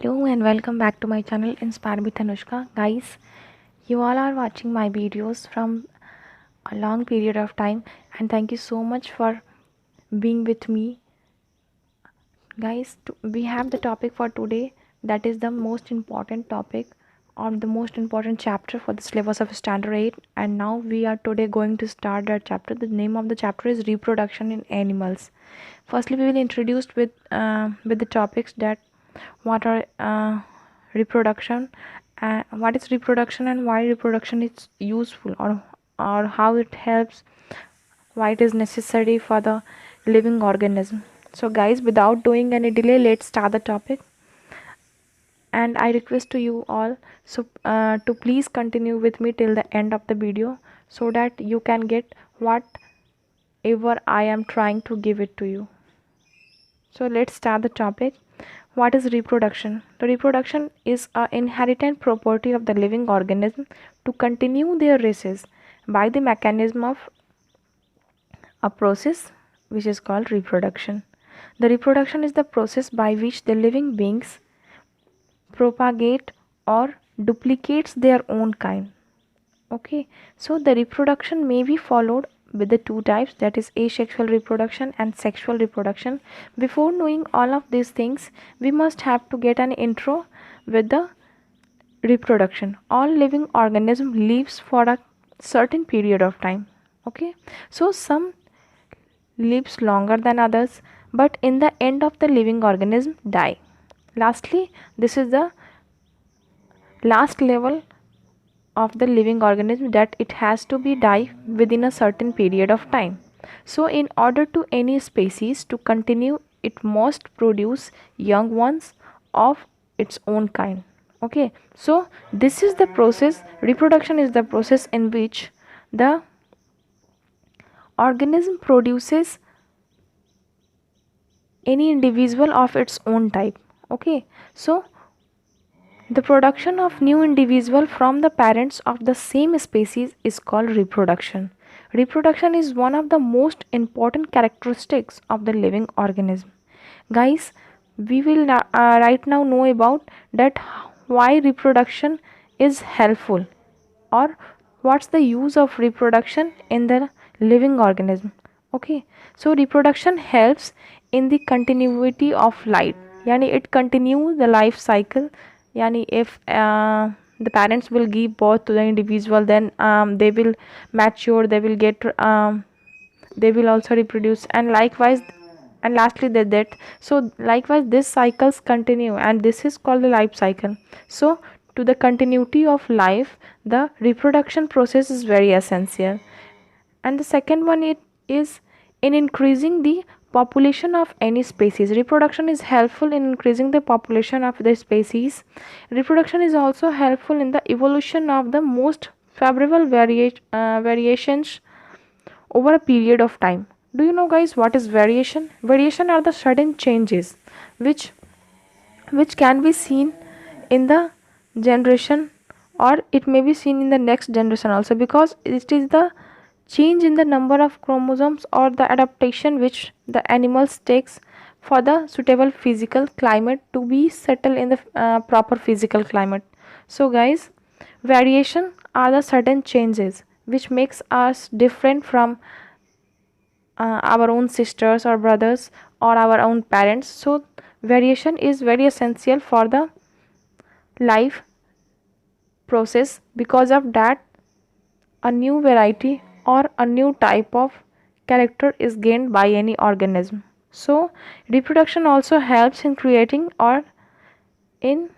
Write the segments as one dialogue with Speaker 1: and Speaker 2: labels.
Speaker 1: Hello and welcome back to my channel Inspire with Anushka. Guys, you all are watching my videos from a long period of time and thank you so much for being with me. Guys, we have the topic for today that is the most important topic or the most important chapter for the syllabus of standard 8, and now we are today going to start that chapter. The name of the chapter is reproduction in animals. Firstly, we will introduce with the topics that what are reproduction, what is reproduction and why reproduction is useful, or how it helps, why it is necessary for the living organism. So guys, without doing any delay, let's start the topic. And I request to you all to please continue with me till the end of the video so that you can get whatever I am trying to give it to you. So let's start the topic. What is reproduction? The reproduction is an inherent property of the living organism to continue their races by the mechanism of a process which is called reproduction. The reproduction is the process by which the living beings propagate or duplicates their own kind. Okay, so the reproduction may be followed with the two types, that is asexual reproduction and sexual reproduction. Before knowing all of these things, we must have to get an intro with the reproduction. All living organism lives for a certain period of time. Okay, so some lives longer than others, but in the end of the living organism die. Lastly, this is the last level of the living organism, that it has to be die within a certain period of time. So in order to any species to continue, it must produce young ones of its own kind. Okay, so this is the process. Reproduction is the process in which the organism produces any individual of its own type. Okay, so the production of new individual from the parents of the same species is called reproduction. Reproduction is one of the most important characteristics of the living organism. Guys, we will right now know about that why reproduction is helpful, or what's the use of reproduction in the living organism. Okay, so reproduction helps in the continuity of life, yani it continues the life cycle. Yani if the parents will give birth to the individual, then they will mature, they will get they will also reproduce, and likewise, and lastly they death. So likewise this cycles continue, and this is called the life cycle. So to the continuity of life, the reproduction process is very essential. And the second one, it is in increasing the population of any species. Reproduction is helpful in increasing the population of the species. Reproduction is also helpful in the evolution of the most favorable variations over a period of time. Do you know guys what is variation? Variation are the sudden changes which can be seen in the generation, or it may be seen in the next generation also, because it is the change in the number of chromosomes or the adaptation which the animals takes for the suitable physical climate to be settled in the proper physical climate. So guys, variation are the sudden changes which makes us different from our own sisters or brothers or our own parents. So variation is very essential for the life process. Because of that, a new variety or a new type of character is gained by any organism. So reproduction also helps in creating or in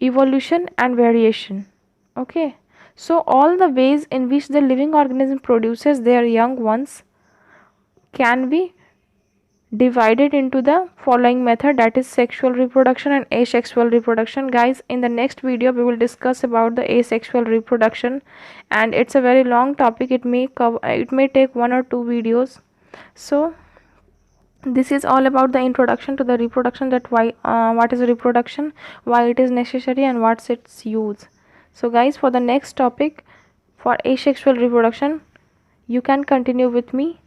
Speaker 1: evolution and variation. Okay, so all the ways in which the living organism produces their young ones can be divided into the following method, that is sexual reproduction and asexual reproduction. Guys, in the next video we will discuss about the asexual reproduction, and it's a very long topic. It may take 1 or 2 videos. So this is all about the introduction to the reproduction, that why what is reproduction, why it is necessary, and what's its use. So guys, for the next topic, for asexual reproduction, you can continue with me